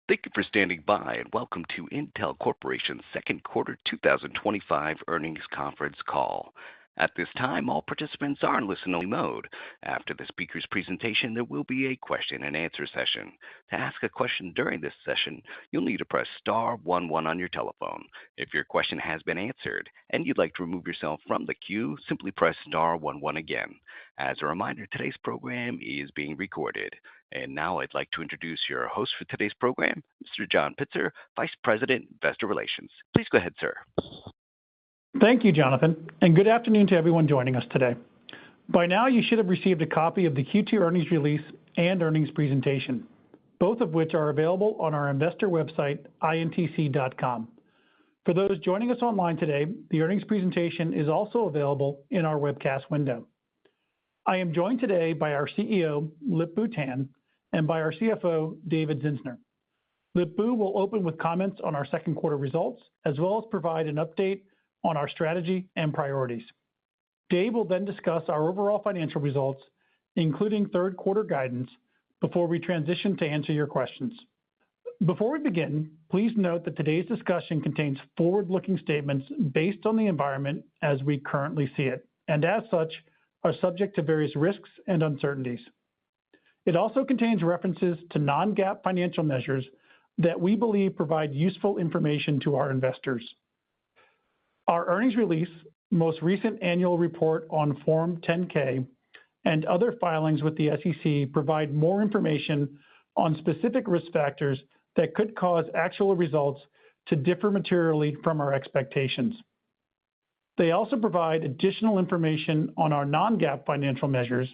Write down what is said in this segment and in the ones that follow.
Thank you for standing by and welcome to Intel Corporation's second quarter 2025 earnings conference call. At this time, all participants are in listen-only mode. After the speaker's presentation, there will be a question-and-answer session. To ask a question during this session, you'll need to press star 11 on your telephone. If your question has been answered and you'd like to remove yourself from the queue, simply press star 11 again. As a reminder, today's program is being recorded. And now I'd like to introduce your host for today's program, Mr. John Pitzer, Vice President, Investor Relations. Please go ahead, sir. Thank you, Jonathan, and good afternoon to everyone joining us today. By now, you should have received a copy of the Q2 earnings release and earnings presentation, both of which are available on our investor website, intc.com. For those joining us online today, the earnings presentation is also available in our webcast window. I am joined today by our CEO, Lip-Bu Tan, and by our CFO, David Zinsner. Lip-Bu will open with comments on our second quarter results, as well as provide an update on our strategy and priorities. Dave will then discuss our overall financial results, including third quarter guidance, before we transition to answer your questions. Before we begin, please note that today's discussion contains forward-looking statements based on the environment as we currently see it, and as such, are subject to various risks and uncertainties. It also contains references to non-GAAP financial measures that we believe provide useful information to our investors. Our earnings release, most recent annual report on Form 10-K, and other filings with the SEC provide more information on specific risk factors that could cause actual results to differ materially from our expectations. They also provide additional information on our non-GAAP financial measures,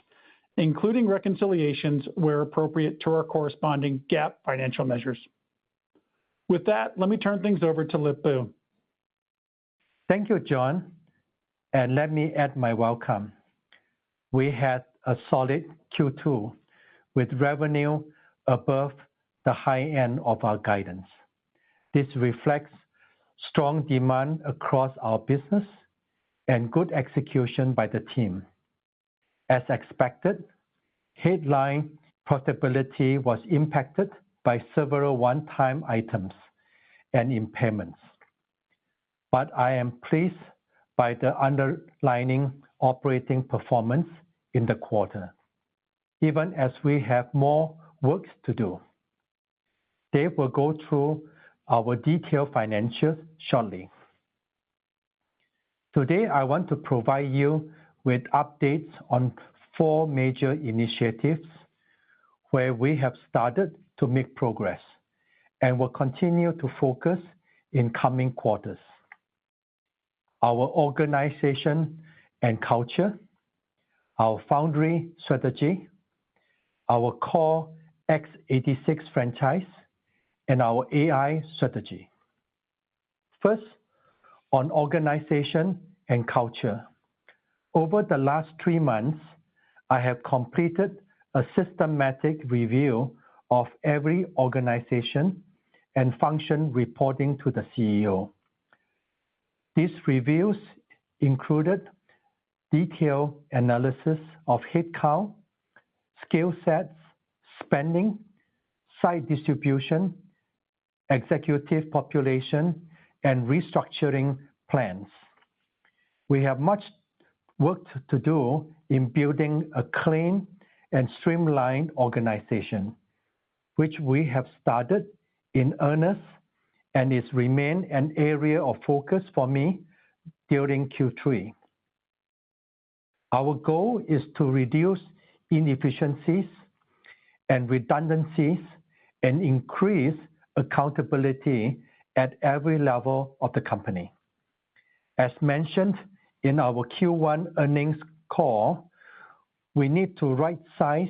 including reconciliations where appropriate to our corresponding GAAP financial measures. With that, let me turn things over to Lip-Bu. Thank you, John, and let me add my welcome. We had a solid Q2 with revenue above the high end of our guidance. This reflects strong demand across our business and good execution by the team. As expected, headline profitability was impacted by several one-time items and impairments. But I am pleased by the underlying operating performance in the quarter, even as we have more work to do. Dave will go through our detailed financials shortly. Today, I want to provide you with updates on 4 major initiatives where we have started to make progress and will continue to focus in coming quarters. Our organization and culture, our foundry strategy, our core x86 franchise, and our AI strategy. First, on organization and culture. Over the last 3 months, I have completed a systematic review of every organization and function reporting to the CEO. These reviews included detailed analysis of headcount, skill sets, spending, site distribution, executive population, and restructuring plans. We have much work to do in building a clean and streamlined organization, which we have started in earnest and is remain an area of focus for me during Q3. Our goal is to reduce inefficiencies and redundancies and increase accountability at every level of the company. As mentioned in our Q1 earnings call, we need to right-size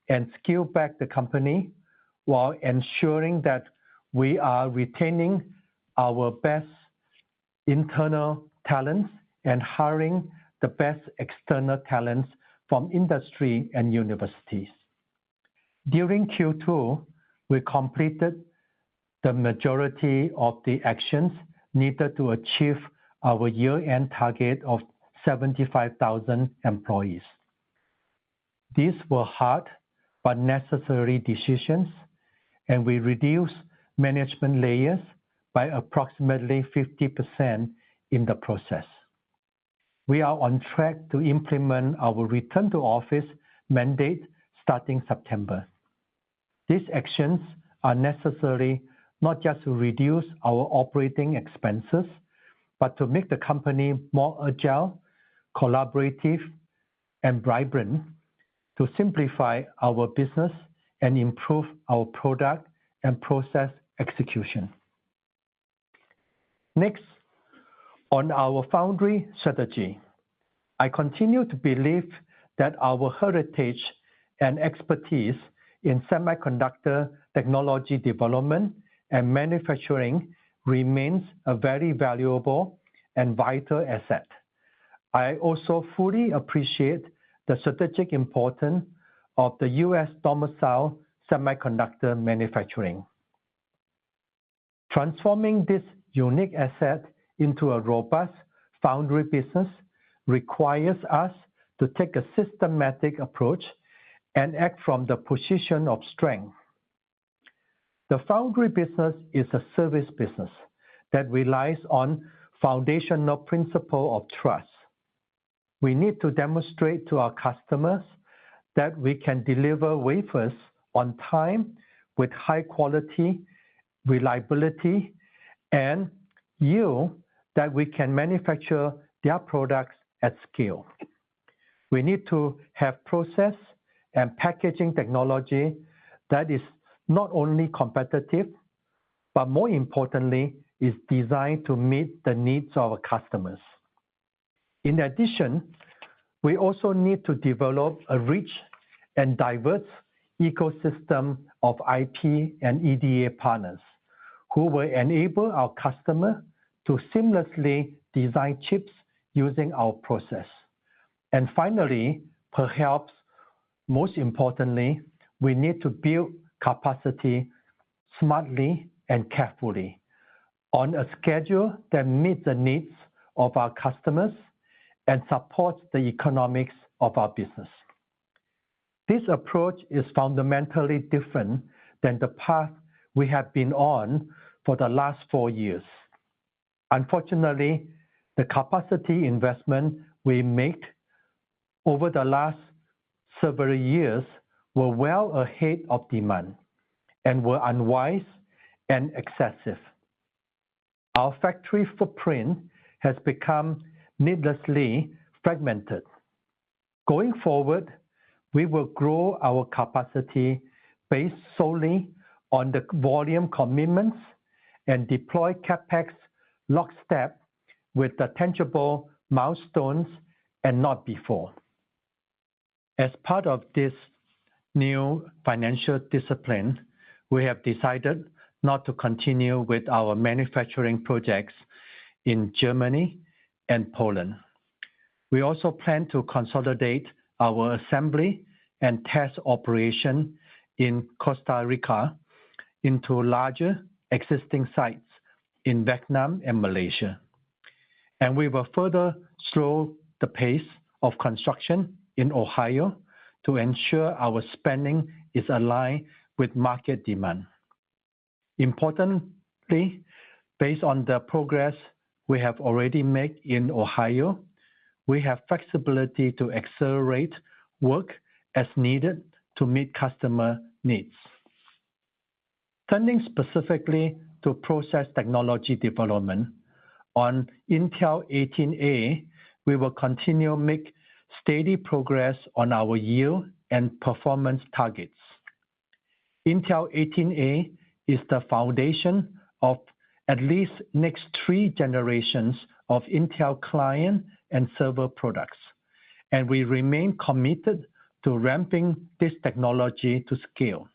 and scale back the company while ensuring that we are retaining our best internal talents and hiring the best external talents from industry and universities. During Q2, we completed the majority of the actions needed to achieve our year-end target of 75,000 employees. These were hard but necessary decisions, and we reduced management layers by approximately 50% in the process. We are on track to implement our return to office mandate starting September. These actions are necessary not just to reduce our operating expenses, but to make the company more agile, collaborative, and vibrant, to simplify our business and improve our product and process execution. Next, on our foundry strategy, I continue to believe that our heritage and expertise in semiconductor technology development and manufacturing remains a very valuable and vital asset. I also fully appreciate the strategic importance of the U.S. domicile semiconductor manufacturing. Transforming this unique asset into a robust foundry business requires us to take a systematic approach and act from the position of strength. The foundry business is a service business that relies on foundational principle of trust. We need to demonstrate to our customers that we can deliver wafers on time with high quality, reliability, and yield, that we can manufacture their products at scale. We need to have process and packaging technology that is not only competitive, but more importantly, is designed to meet the needs of our customers. In addition, we also need to develop a rich and diverse ecosystem of IP and EDA partners who will enable our customer to seamlessly design chips using our process. And finally, perhaps most importantly, we need to build capacity smartly and carefully on a schedule that meets the needs of our customers and supports the economics of our business. This approach is fundamentally different than the path we have been on for the last 4 years. Unfortunately, the capacity investment we made over the last several years were well ahead of demand and were unwise and excessive. Our factory footprint has become needlessly fragmented. Going forward, we will grow our capacity based solely on the volume commitments and deploy CapEx lockstep with the tangible milestones and not before. As part of this new financial discipline, we have decided not to continue with our manufacturing projects in Germany and Poland. We also plan to consolidate our assembly and test operation in Costa Rica into larger existing sites in Vietnam and Malaysia. And we will further slow the pace of construction in Ohio to ensure our spending is aligned with market demand. Importantly, based on the progress we have already made in Ohio, we have flexibility to accelerate work as needed to meet customer needs. Turning specifically to process technology development, on Intel 18A, we will continue to make steady progress on our yield and performance targets. Intel 18A is the foundation of at least next 3 generations of Intel client and server products, and we remain committed to ramping this technology to scale.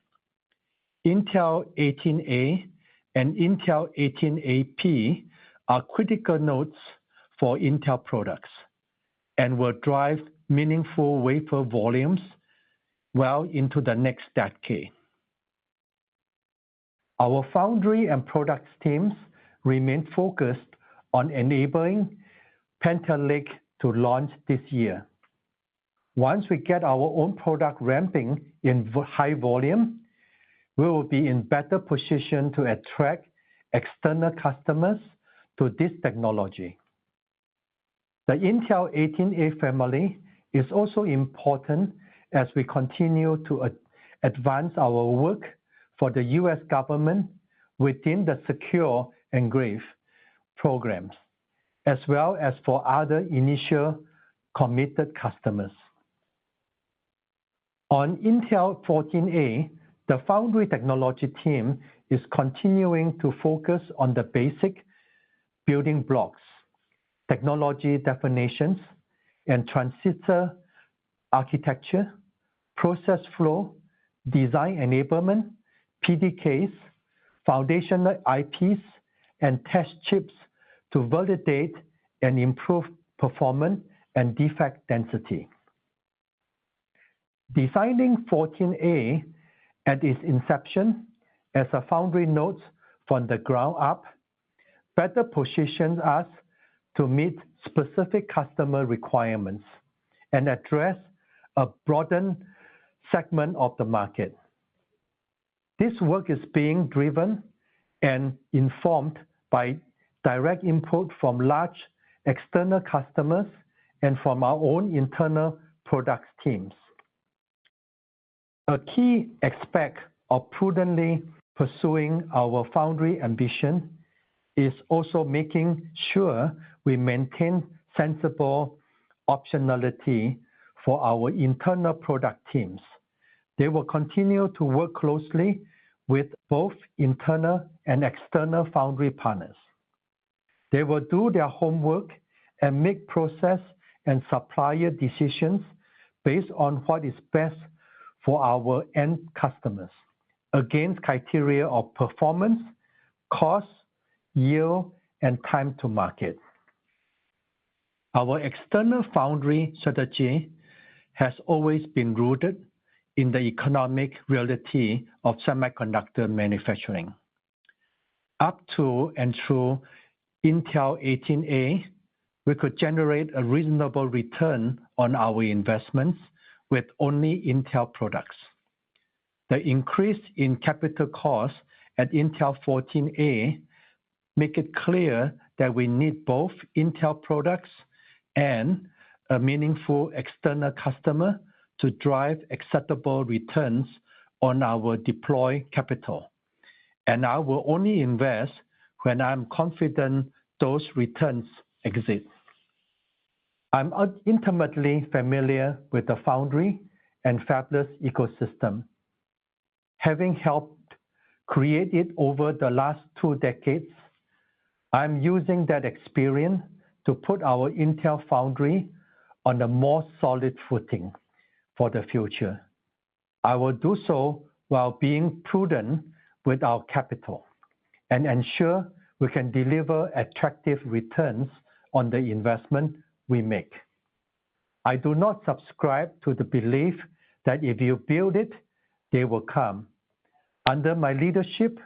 Intel 18A and Intel 18AP are critical nodes for Intel products and will drive meaningful wafer volumes well into the next decade. Our foundry and products teams remain focused on enabling Panther Lake to launch this year. Once we get our own product ramping in high volume, we will be in better position to attract external customers to this technology. The Intel 18A family is also important as we continue to advance our work for the U.S. government within the Secure Enclave programs, as well as for other initial committed customers. On Intel 14A, the foundry technology team is continuing to focus on the basic building blocks, technology definitions, and transistor architecture, process flow, design enablement, PDKs, foundational IPs, and test chips to validate and improve performance and defect density. Designing 14A at its inception as a foundry node from the ground up better positions us to meet specific customer requirements and address a broadened segment of the market. This work is being driven and informed by direct input from large external customers and from our own internal products teams. A key aspect of prudently pursuing our foundry ambition is also making sure we maintain sensible optionality for our internal product teams. They will continue to work closely with both internal and external foundry partners. They will do their homework and make process and supplier decisions based on what is best for our end customers, against criteria of performance, cost, yield, and time to market. Our external foundry strategy has always been rooted in the economic reality of semiconductor manufacturing. Up to and through Intel 18A, we could generate a reasonable return on our investments with only Intel products. The increase in capital costs at Intel 14A make it clear that we need both Intel products and a meaningful external customer to drive acceptable returns on our deployed capital. And I will only invest when I'm confident those returns exist. I'm intimately familiar with the foundry and fabless ecosystem, having helped create it over the last 2 decades. I'm using that experience to put our Intel foundry on a more solid footing for the future. I will do so while being prudent with our capital and ensure we can deliver attractive returns on the investment we make. I do not subscribe to the belief that if you build it, they will come. Under my leadership,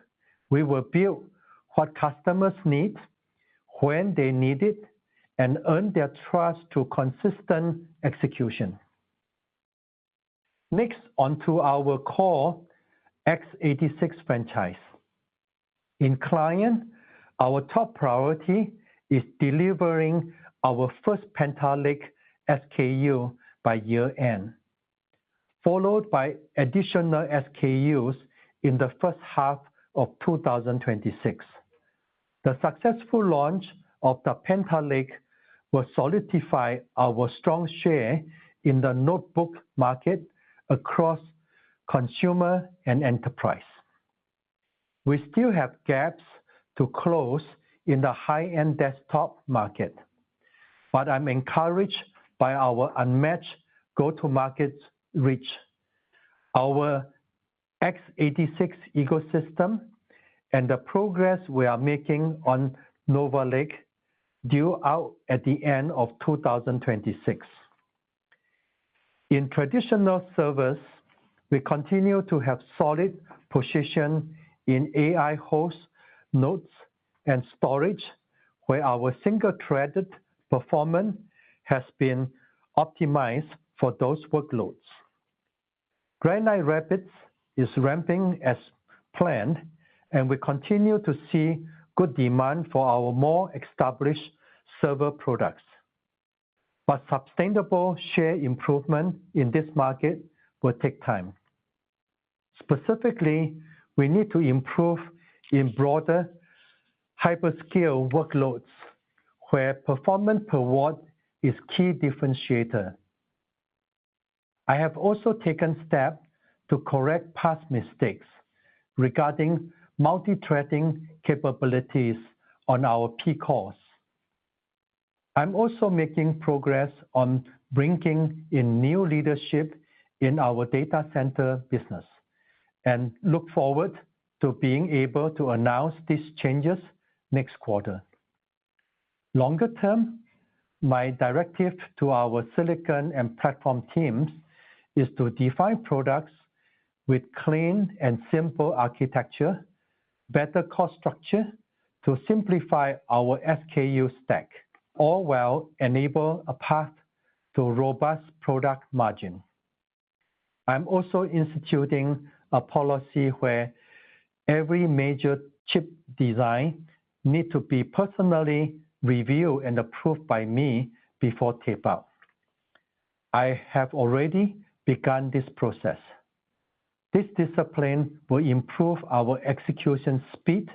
we will build what customers need, when they need it, and earn their trust through consistent execution. Next, onto our core x86 franchise. In client, our top priority is delivering our first Panther Lake SKU by year end, followed by additional SKUs in the first half of 2026. The successful launch of the Panther Lake will solidify our strong share in the notebook market across consumer and enterprise. We still have gaps to close in the high-end desktop market, but I'm encouraged by our unmatched go-to-market reach, our x86 ecosystem, and the progress we are making on Nova Lake, due out at the end of 2026. In traditional servers, we continue to have solid position in AI host nodes and storage, where our single-threaded performance has been optimized for those workloads. Granite Rapids is ramping as planned, and we continue to see good demand for our more established server products. But sustainable share improvement in this market will take time. Specifically, we need to improve in broader hyperscale workloads where performance per watt is key differentiator. I have also taken steps to correct past mistakes regarding multi-threading capabilities on our P cores. I'm also making progress on bringing in new leadership in our data center business and look forward to being able to announce these changes next quarter. Longer term, my directive to our silicon and platform teams is to define products with clean and simple architecture, better cost structure to simplify our SKU stack, all while enable a path to robust product margin. I'm also instituting a policy where every major chip design needs to be personally reviewed and approved by me before tape out. I have already begun this process. This discipline will improve our execution speed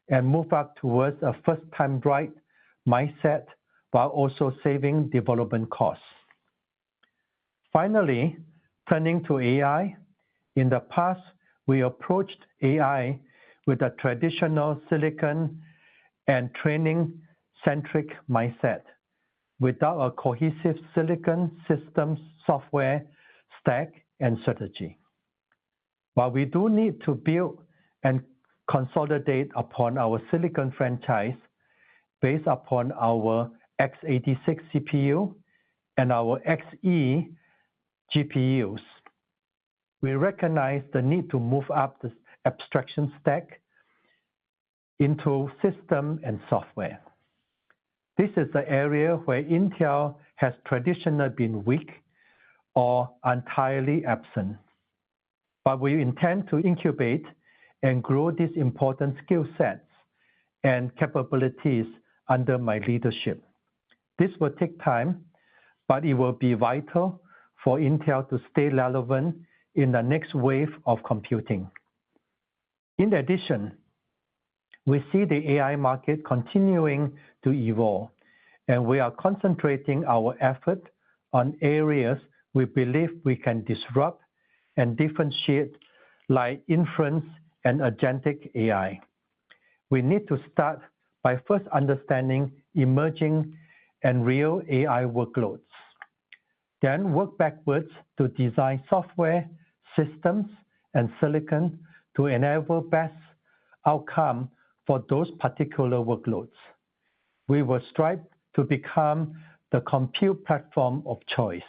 and move us towards a first-time right mindset while also saving development costs. Finally, turning to AI, in the past, we approached AI with a traditional silicon and training-centric mindset without a cohesive silicon systems software stack and strategy. While we do need to build and consolidate upon our silicon franchise based upon our x86 CPU and our Xe GPUs, we recognize the need to move up the abstraction stack into system and software. This is the area where Intel has traditionally been weak or entirely absent. But we intend to incubate and grow these important skill sets and capabilities under my leadership. This will take time, but it will be vital for Intel to stay relevant in the next wave of computing. In addition, we see the AI market continuing to evolve, and we are concentrating our effort on areas we believe we can disrupt and differentiate, like inference and agentic AI. We need to start by first understanding emerging and real AI workloads, then work backwards to design software, systems, and silicon to enable best outcome for those particular workloads. We will strive to become the compute platform of choice,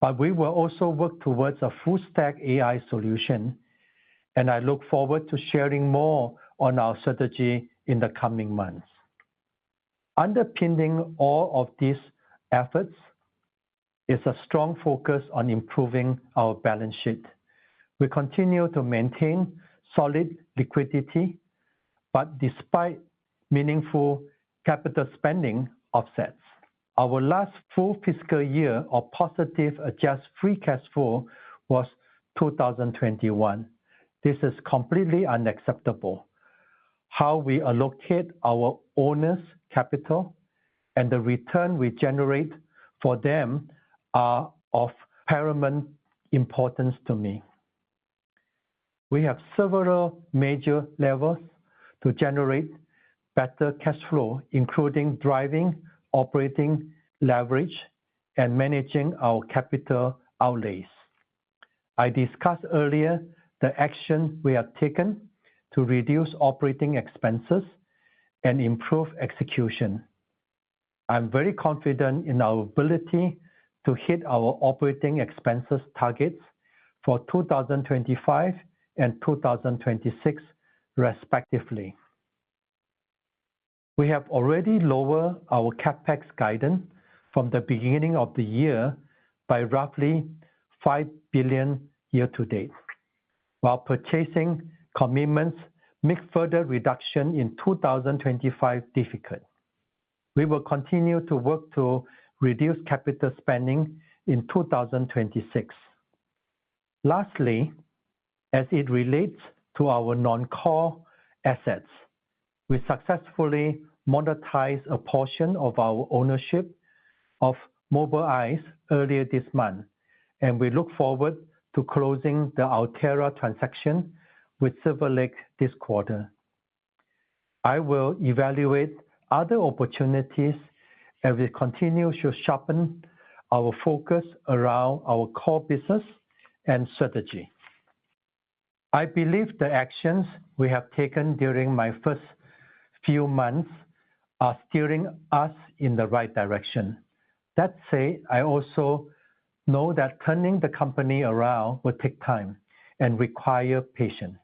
but we will also work towards a full-stack AI solution, and I look forward to sharing more on our strategy in the coming months. Underpinning all of these efforts is a strong focus on improving our balance sheet. We continue to maintain solid liquidity, but despite meaningful capital spending offsets, our last full fiscal year of positive adjusted free cash flow was 2021. This is completely unacceptable. How we allocate our owners' capital and the return we generate for them are of paramount importance to me. We have several major levers to generate better cash flow, including driving operating leverage and managing our capital outlays. I discussed earlier the action we have taken to reduce operating expenses and improve execution. I'm very confident in our ability to hit our operating expenses targets for 2025 and 2026, respectively. We have already lowered our CapEx guidance from the beginning of the year by roughly $5 billion year to date, while purchasing commitments make further reduction in 2025 difficult. We will continue to work to reduce capital spending in 2026. Lastly, as it relates to our non-core assets, we successfully monetized a portion of our ownership of Mobileye earlier this month, and we look forward to closing the Altera transaction with Silver Lake this quarter. I will evaluate other opportunities as we continue to sharpen our focus around our core business and strategy. I believe the actions we have taken during my first few months are steering us in the right direction. That said, I also know that turning the company around will take time and require patience.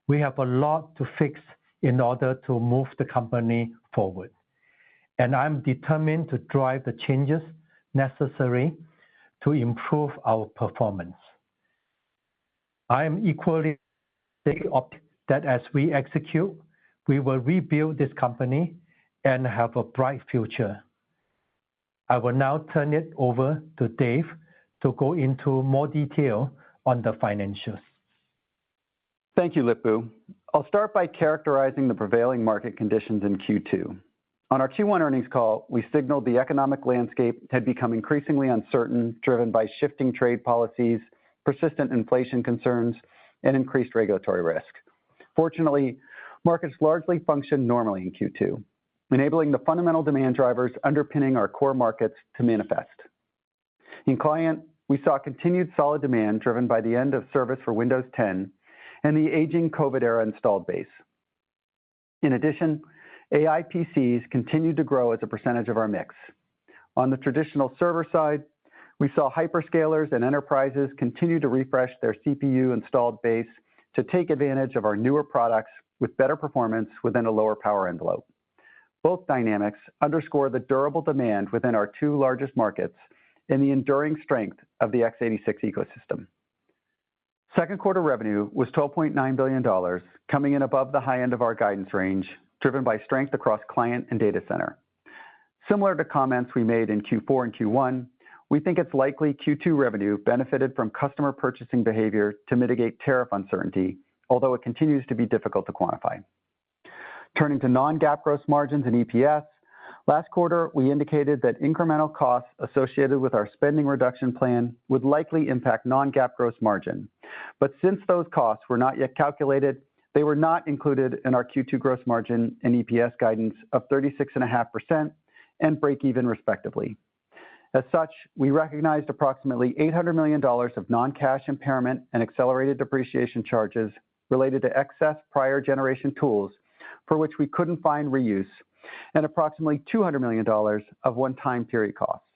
We have a lot to fix in order to move the company forward, and I'm determined to drive the changes necessary to improve our performance. I am equally optimistic that as we execute, we will rebuild this company and have a bright future. I will now turn it over to Dave to go into more detail on the financials. Thank you, Lip-Bu. I'll start by characterizing the prevailing market conditions in Q2. On our Q1 earnings call, we signaled the economic landscape had become increasingly uncertain, driven by shifting trade policies, persistent inflation concerns, and increased regulatory risk. Fortunately, markets largely functioned normally in Q2, enabling the fundamental demand drivers underpinning our core markets to manifest. In client, we saw continued solid demand driven by the end of service for Windows 10 and the aging COVID-era installed base. In addition, AI PCs continued to grow as a percentage of our mix. On the traditional server side, we saw hyperscalers and enterprises continue to refresh their CPU installed base to take advantage of our newer products with better performance within a lower power envelope. Both dynamics underscore the durable demand within our two largest markets and the enduring strength of the x86 ecosystem. Second quarter revenue was $12.9 billion, coming in above the high end of our guidance range, driven by strength across client and data center. Similar to comments we made in Q4 and Q1, we think it's likely Q2 revenue benefited from customer purchasing behavior to mitigate tariff uncertainty, although it continues to be difficult to quantify. Turning to non-GAAP gross margins and EPS, last quarter we indicated that incremental costs associated with our spending reduction plan would likely impact non-GAAP gross margin. But since those costs were not yet calculated, they were not included in our Q2 gross margin and EPS guidance of 36.5% and break-even respectively. As such, we recognized approximately $800 million of non-cash impairment and accelerated depreciation charges related to excess prior generation tools for which we couldn't find reuse, and approximately $200 million of one-time period costs.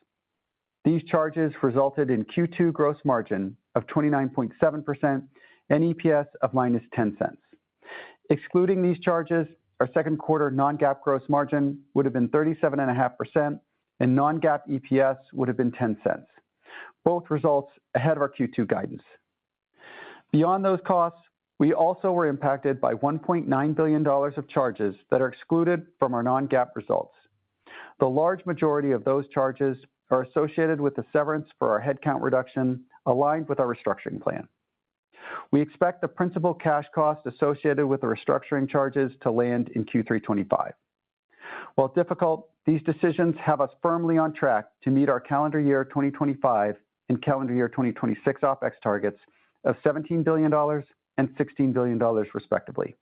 These charges resulted in Q2 gross margin of 29.7% and EPS of minus 10 cents. Excluding these charges, our second quarter non-GAAP gross margin would have been 37.5%, and non-GAAP EPS would have been 10 cents. Both results ahead of our Q2 guidance. Beyond those costs, we also were impacted by $1.9 billion of charges that are excluded from our non-GAAP results. The large majority of those charges are associated with the severance for our headcount reduction aligned with our restructuring plan. We expect the principal cash cost associated with the restructuring charges to land in Q3 '25. While difficult, these decisions have us firmly on track to meet our calendar year 2025 and calendar year 2026 OpEx targets of $17 billion and $16 billion, respectively.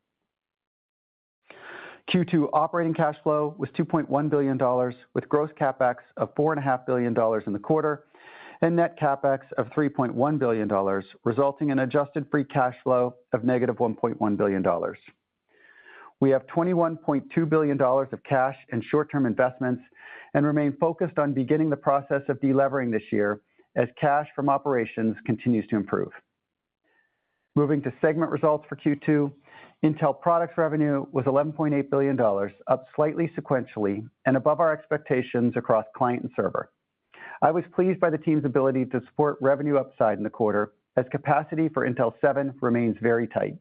Q2 operating cash flow was $2.1 billion, with gross CapEx of $4.5 billion in the quarter and net CapEx of $3.1 billion, resulting in adjusted free cash flow of negative $1.1 billion. We have $21.2 billion of cash and short-term investments and remain focused on beginning the process of delevering this year as cash from operations continues to improve. Moving to segment results for Q2, Intel Products revenue was $11.8 billion, up slightly sequentially and above our expectations across client and server. I was pleased by the team's ability to support revenue upside in the quarter as capacity for Intel 7 remains very tight.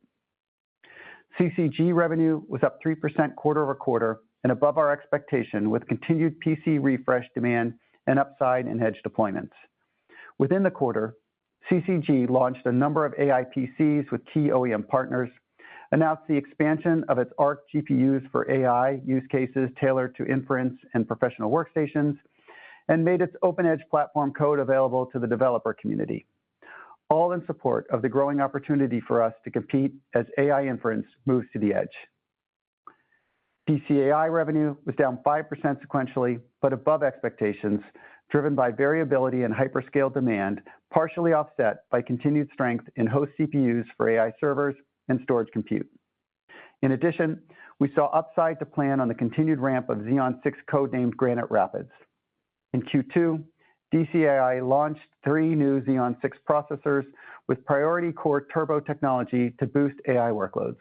CCG revenue was up 3% quarter over quarter and above our expectation with continued PC refresh demand and upside in edge deployments. Within the quarter, CCG launched a number of AI PCs with key OEM partners, announced the expansion of its ARC GPUs for AI use cases tailored to inference and professional workstations, and made its open-edge platform code available to the developer community, all in support of the growing opportunity for us to compete as AI inference moves to the edge. PCAI revenue was down 5% sequentially, but above expectations, driven by variability in hyperscale demand, partially offset by continued strength in host CPUs for AI servers and storage compute. In addition, we saw upside to plan on the continued ramp of Xeon 6 codenamed Granite Rapids. In Q2, DCAI launched 3 new Xeon 6 processors with priority core turbo technology to boost AI workloads.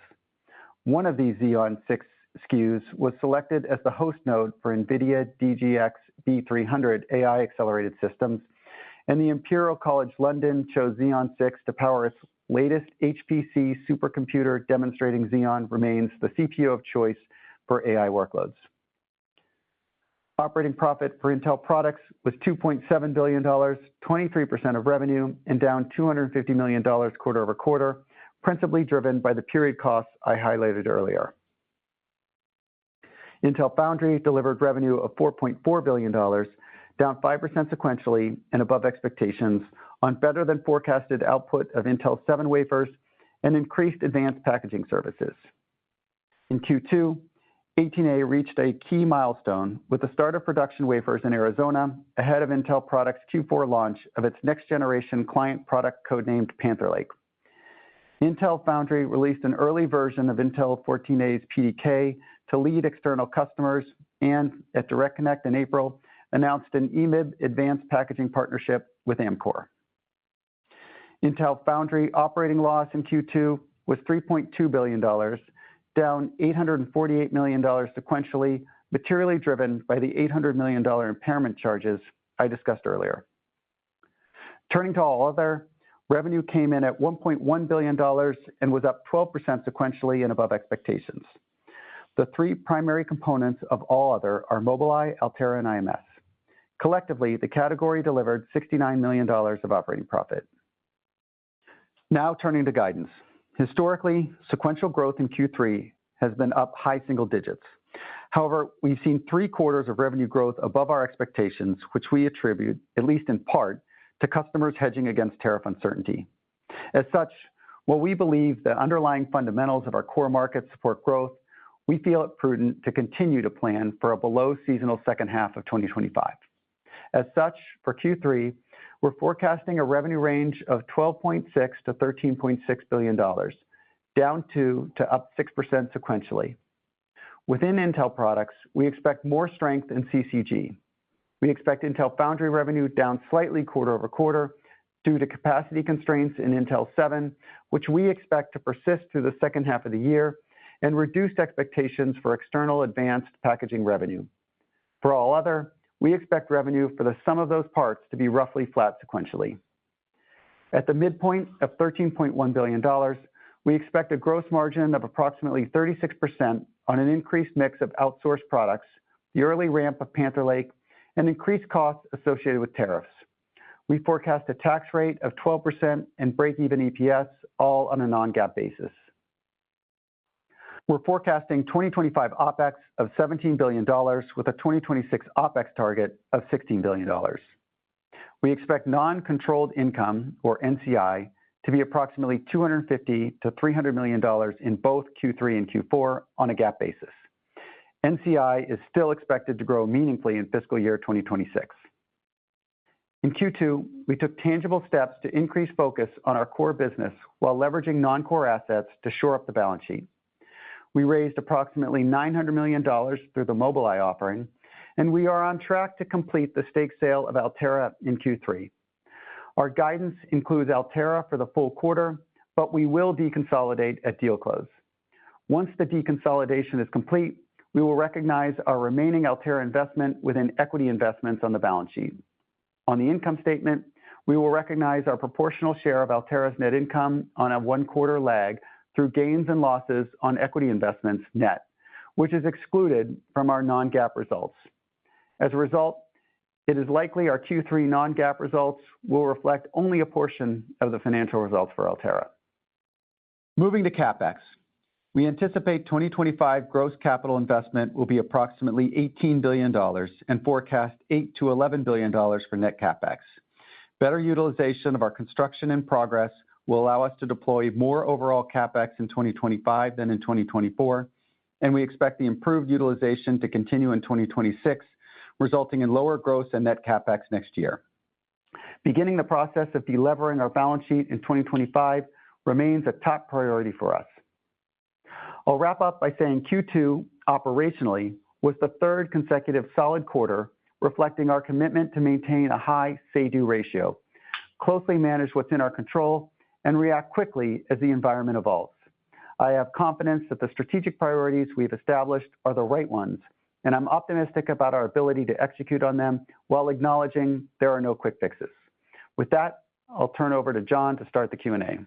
One of these Xeon 6 SKUs was selected as the host node for NVIDIA DGX B300 AI accelerated systems, and the Imperial College London chose Xeon 6 to power its latest HPC supercomputer, demonstrating Xeon remains the CPU of choice for AI workloads. Operating profit for Intel products was $2.7 billion, 23% of revenue, and down $250 million quarter over quarter, principally driven by the period costs I highlighted earlier. Intel Foundry delivered revenue of $4.4 billion, down 5% sequentially and above expectations on better than forecasted output of Intel 7 wafers and increased advanced packaging services. In Q2, 18A reached a key milestone with the start of production wafers in Arizona ahead of Intel Products' Q4 launch of its next-generation client product codenamed Panther Lake. Intel Foundry released an early version of Intel 14A's PDK to lead external customers and, at Direct Connect in April, announced an EMIB advanced packaging partnership with Amkor. Intel Foundry operating loss in Q2 was $3.2 billion, down $848 million sequentially, materially driven by the $800 million impairment charges I discussed earlier. Turning to all other, revenue came in at $1.1 billion and was up 12% sequentially and above expectations. The 3 primary components of all other are Mobileye, Altera, and IMS. Collectively, the category delivered $69 million of operating profit. Now turning to guidance. Historically, sequential growth in Q3 has been up high single digits. However, we've seen 3 quarters of revenue growth above our expectations, which we attribute, at least in part, to customers hedging against tariff uncertainty. As such, while we believe the underlying fundamentals of our core markets support growth, we feel it prudent to continue to plan for a below-seasonal second half of 2025. As such, for Q3, we're forecasting a revenue range of $12.6 to $13.6 billion, down 2% to up 6% sequentially. Within Intel products, we expect more strength in CCG. We expect Intel Foundry revenue down slightly quarter over quarter due to capacity constraints in Intel 7, which we expect to persist through the second half of the year, and reduced expectations for external advanced packaging revenue. For all other, we expect revenue for the sum of those parts to be roughly flat sequentially. At the midpoint of $13.1 billion, we expect a gross margin of approximately 36% on an increased mix of outsourced products, the early ramp of Panther Lake, and increased costs associated with tariffs. We forecast a tax rate of 12% and break-even EPS, all on a non-GAAP basis. We're forecasting 2025 OpEx of $17 billion with a 2026 OpEx target of $16 billion. We expect non-controlled income, or NCI, to be approximately $250 to $300 million in both Q3 and Q4 on a GAAP basis. NCI is still expected to grow meaningfully in fiscal year 2026. In Q2, we took tangible steps to increase focus on our core business while leveraging non-core assets to shore up the balance sheet. We raised approximately $900 million through the Mobileye offering, and we are on track to complete the stake sale of Altera in Q3. Our guidance includes Altera for the full quarter, but we will deconsolidate at deal close. Once the deconsolidation is complete, we will recognize our remaining Altera investment within equity investments on the balance sheet. On the income statement, we will recognize our proportional share of Altera's net income on a 1-quarter lag through gains and losses on equity investments net, which is excluded from our non-GAAP results. As a result, it is likely our Q3 non-GAAP results will reflect only a portion of the financial results for Altera. Moving to CapEx. We anticipate 2025 gross capital investment will be approximately $18 billion and forecast $8 to $11 billion for net CapEx. Better utilization of our construction in progress will allow us to deploy more overall CapEx in 2025 than in 2024, and we expect the improved utilization to continue in 2026, resulting in lower gross and net CapEx next year. Beginning the process of delevering our balance sheet in 2025 remains a top priority for us. I'll wrap up by saying Q2 operationally was the third consecutive solid quarter, reflecting our commitment to maintain a high say-do ratio, closely manage what's in our control, and react quickly as the environment evolves. I have confidence that the strategic priorities we've established are the right ones, and I'm optimistic about our ability to execute on them while acknowledging there are no quick fixes. With that, I'll turn over to John to start the Q&A.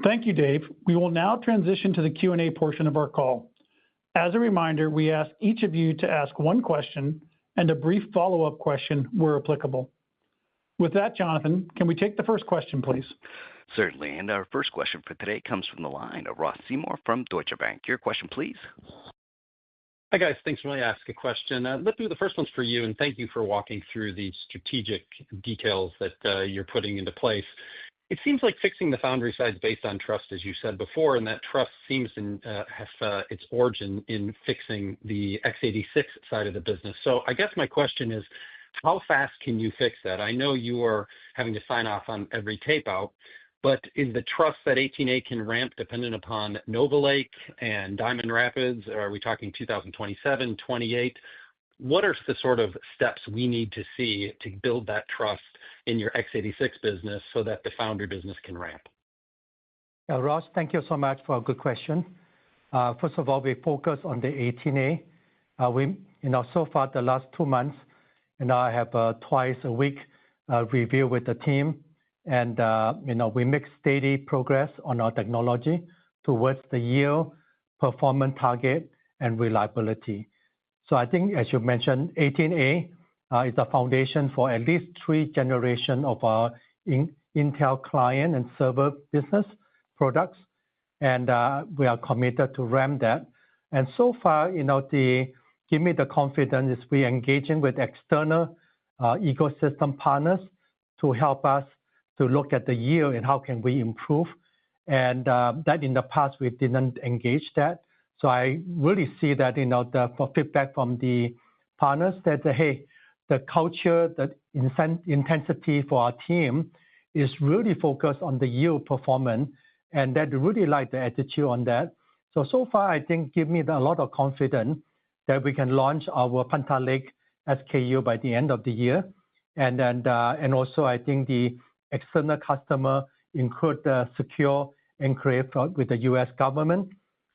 Thank you, Dave. We will now transition to the Q&A portion of our call. As a reminder, we ask each of you to ask one question and a brief follow-up question where applicable. With that, Jonathan, can we take the first question, please? Certainly. And our first question for today comes from the line of Ross Seymour from Deutsche Bank. Your question, please. Hi, guys. Thanks for letting me ask a question. Lip-Bu, the first one's for you, and thank you for walking through the strategic details that you're putting into place. It seems like fixing the foundry side is based on trust, as you said before, and that trust seems to have its origin in fixing the x86 side of the business. So I guess my question is, how fast can you fix that? I know you are having to sign off on every tape out, but is the trust that 18A can ramp dependent upon Nova Lake and Diamond Rapids? Are we talking 2027, 28? What are the sort of steps we need to see to build that trust in your x86 business so that the foundry business can ramp? Ross, thank you so much for a good question. First of all, we focus on the 18A. So far, the last 2 months, I have twice a week review with the team, and we make steady progress on our technology towards the yield, performance target, and reliability. So I think, as you mentioned, 18A is a foundation for at least 3 generations of our Intel client and server business products, and we are committed to ramp that. And so far, give me the confidence is we are engaging with external ecosystem partners to help us to look at the yield and how can we improve. And that in the past, we didn't engage that. So I really see that the feedback from the partners that, hey, the culture, the intensity for our team is really focused on the yield performance, and that really like the attitude on that. So far, I think give me a lot of confidence that we can launch our Panther Lake SKU by the end of the year. And also, I think the external customer include the secure enclave with the U.S. government.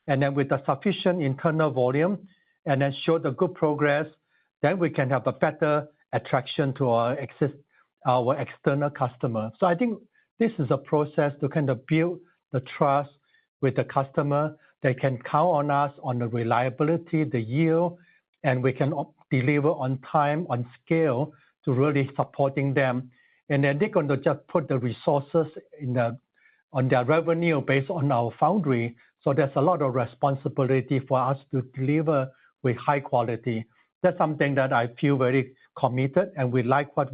And then with the sufficient internal volume, and then show the good progress, then we can have a better attraction to our external customer. So I think this is a process to kind of build the trust with the customer. They can count on us on the reliability, the yield, and we can deliver on time, on scale to really supporting them. And then they're going to just put the resources on their revenue based on our foundry. So there's a lot of responsibility for us to deliver with high quality. That's something that I feel very committed, and we like what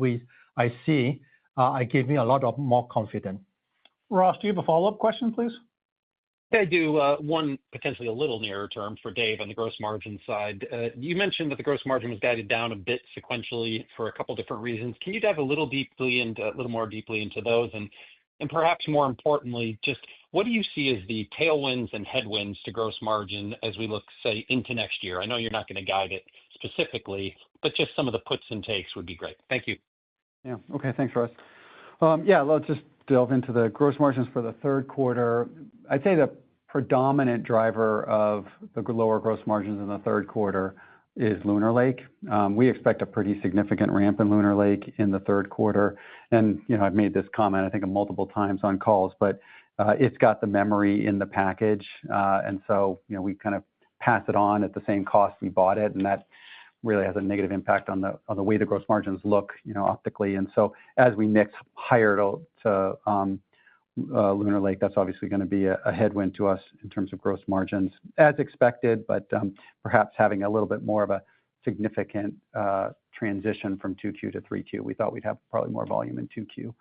I see. It gives me a lot of more confidence. Ross, do you have a follow-up question, please? Yeah, I do. One potentially a little nearer term for Dave on the gross margin side. You mentioned that the gross margin was guided down a bit sequentially for a couple different reasons. Can you dive a little more deeply into those? And perhaps more importantly, just what do you see as the tailwinds and headwinds to gross margin as we look, say, into next year? I know you're not going to guide it specifically, but just some of the puts and takes would be great. Thank you. Yeah. Okay. Thanks, Ross. Let's just delve into the gross margins for the third quarter. I'd say the predominant driver of the lower gross margins in the third quarter is Lunar Lake. We expect a pretty significant ramp in Lunar Lake in the third quarter. And, I've made this comment, I think, multiple times on calls, but it's got the memory in the package. And so, we kind of pass it on at the same cost we bought it. And that really has a negative impact on the way the gross margins look, optically. And so as we mix higher to Lunar Lake, that's obviously going to be a headwind to us in terms of gross margins, as expected, but perhaps having a little bit more of a significant transition from 2Q to 3Q. We thought we'd have probably more volume in 2Q.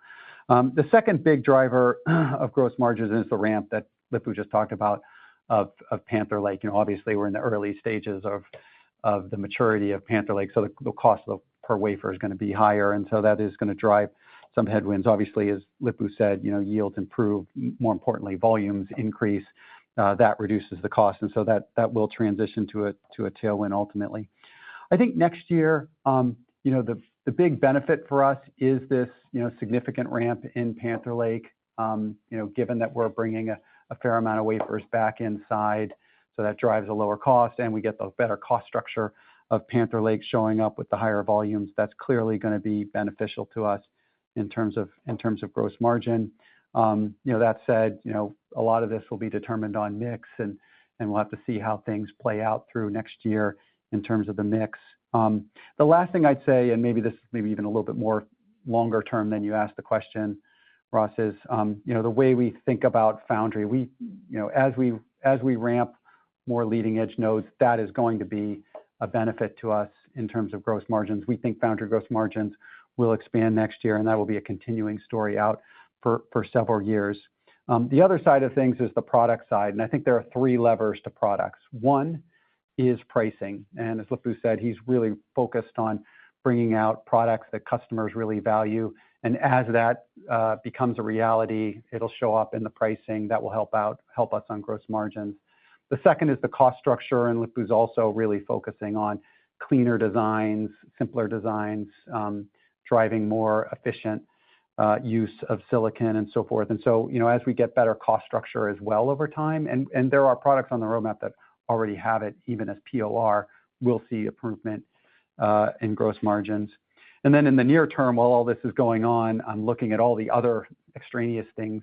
The second big driver of gross margins is the ramp that Lip-Bu just talked about of Panther Lake. Obviously, we're in the early stages of the maturity of Panther Lake, so the cost per wafer is going to be higher, and so that is going to drive some headwinds. Obviously, as Lip-Bu said, yields improve, more importantly, volumes increase. That reduces the cost, and so that will transition to a tailwind ultimately. I think next year, the big benefit for us is this, significant ramp in Panther Lake, given that we're bringing a fair amount of wafers back inside, so that drives a lower cost, and we get the better cost structure of Panther Lake showing up with the higher volumes. That's clearly going to be beneficial to us in terms of gross margin. That said, a lot of this will be determined on mix, and we'll have to see how things play out through next year in terms of the mix. The last thing I'd say, and maybe this is even a little bit more longer term than you asked the question, Ross, is the way we think about foundry. As we ramp more leading edge nodes, that is going to be a benefit to us in terms of gross margins. We think foundry gross margins will expand next year, and that will be a continuing story out for several years. The other side of things is the product side, and I think there are three levers to products. One is pricing, and as Lip-Bu said, he's really focused on bringing out products that customers really value, and as that becomes a reality, it'll show up in the pricing that will help us on gross margins. The second is the cost structure, and Lip-Bu's also really focusing on cleaner designs, simpler designs, driving more efficient use of silicon and so forth. And so, as we get better cost structure as well over time, and there are products on the roadmap that already have it, even as POR, we'll see improvement in gross margins. And then in the near term, while all this is going on, I'm looking at all the other extraneous things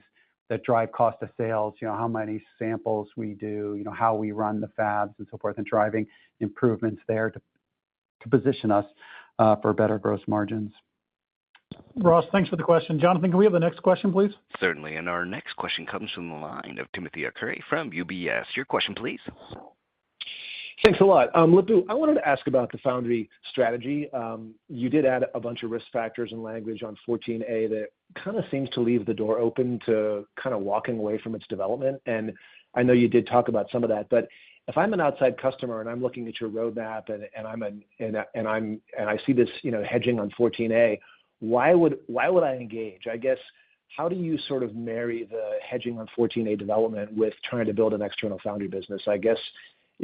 that drive cost of sales, how many samples we do, how we run the fabs and so forth, and driving improvements there to position us for better gross margins. Ross, thanks for the question. Jonathan, can we have the next question, please? Certainly. And our next question comes from the line of Timothy Arcuri from UBS. Your question, please. Thanks a lot. Lip-Bu, I wanted to ask about the foundry strategy. You did add a bunch of risk factors and language on 14A that kind of seems to leave the door open to kind of walking away from its development. And I know you did talk about some of that, but if I'm an outside customer and I'm looking at your roadmap and I see this, hedging on 14A, why would I engage? I guess, how do you sort of marry the hedging on 14A development with trying to build an external foundry business? I guess,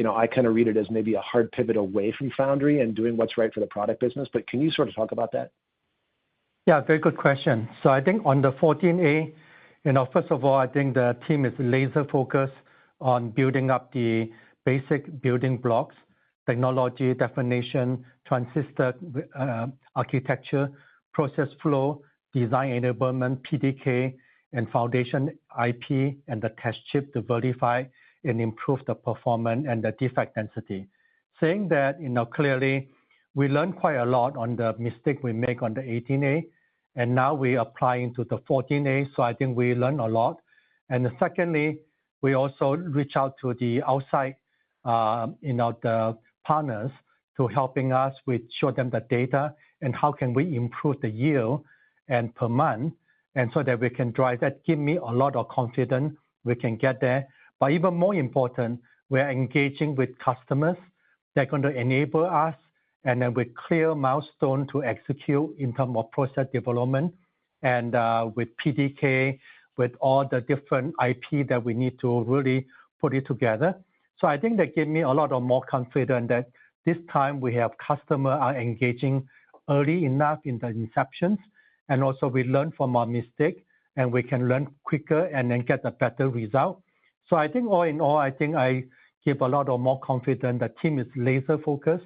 I kind of read it as maybe a hard pivot away from foundry and doing what's right for the product business, but can you sort of talk about that? Yeah, very good question. So I think on the 14A, first of all, I think the team is laser focused on building up the basic building blocks, technology, definition, transistor architecture, process flow, design enablement, PDK, and foundation IP, and the test chip to verify and improve the performance and the defect density. Saying that, clearly, we learned quite a lot on the mistake we make on the 18A, and now we apply into the 14A, so I think we learned a lot. And secondly, we also reach out to the outside, the partners to helping us with show them the data and how can we improve the yield and per month, and so that we can drive that. Give me a lot of confidence we can get there. But even more important, we're engaging with customers that are going to enable us, and then with clear milestone to execute in terms of process development and with PDK, with all the different IP that we need to really put it together. So I think that gave me a lot of more confidence that this time we have customers are engaging early enough in the inceptions, and also we learn from our mistake, and we can learn quicker and then get a better result. So I think all in all, I think I give a lot of more confidence. The team is laser focused,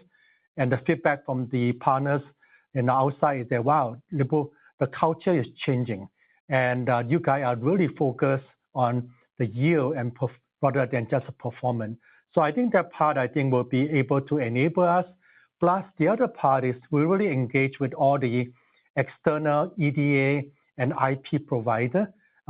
and the feedback from the partners and the outside is that, wow, Lip-Bu, the culture is changing, and you guys are really focused on the yield and rather than just a performance. So I think that part will be able to enable us. Plus the other part is we really engage with all the external EDA and IP provider,